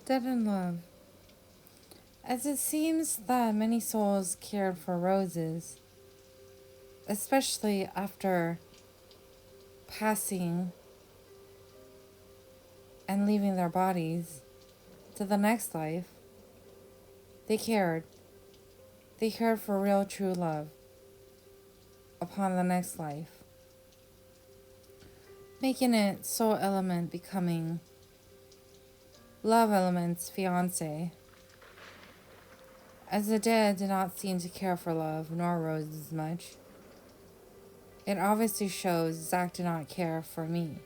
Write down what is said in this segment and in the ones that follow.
Dead in love. As it seems that many souls cared for roses, especially after passing and leaving their bodies to the next life, they cared. They cared for real, true love upon the next life, making it soul element becoming love element's fiance. As the dead did not seem to care for love nor roses much, it obviously shows Zack did not care for me.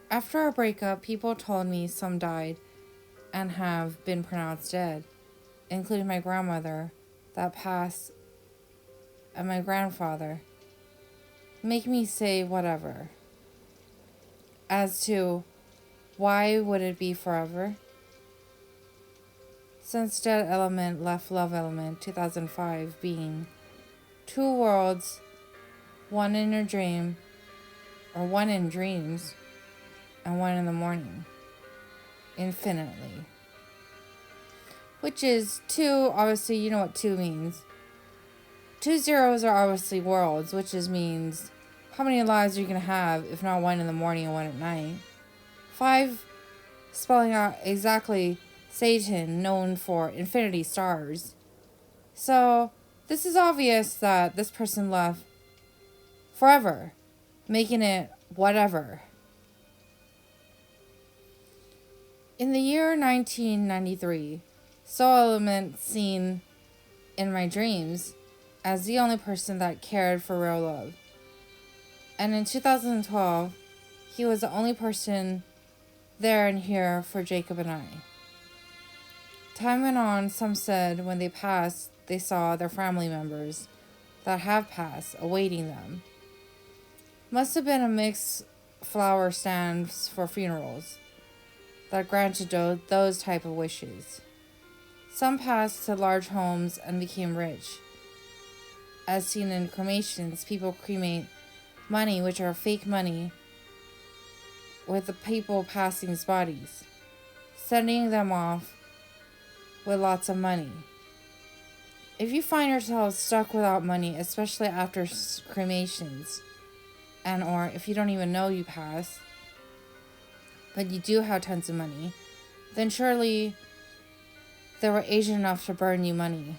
After our breakup, people told me some died and have been pronounced dead, including my grandmother that passed and my grandfather. Make me say whatever. As to why would it be forever? Since Dead Element left Love Element 2005 being two worlds, one in your dream, or one in dreams, and one in the morning, infinitely. Which is two, obviously you know what two means. 2 zeros are obviously worlds, which means how many lives are you going to have if not one in the morning and one at night. 5 spelling out exactly Satan, known for infinity stars. So this is obvious that this person left forever, making it whatever. In the year 1993, Soul Element seen in my dreams as the only person that cared for real love. And in 2012, he was the only person there and here for Jacob and I. Time went on, some said when they passed, they saw their family members that have passed awaiting them. Must have been a mixed flower stands for funerals that granted those type of wishes. Some passed to large homes and became rich. As seen in cremations, people cremate money, which are fake money, with the people passing's bodies, sending them off with lots of money. If you find yourself stuck without money, especially after cremations, and or if you don't even know you passed, but you do have tons of money, then surely they were aged enough to burn you money.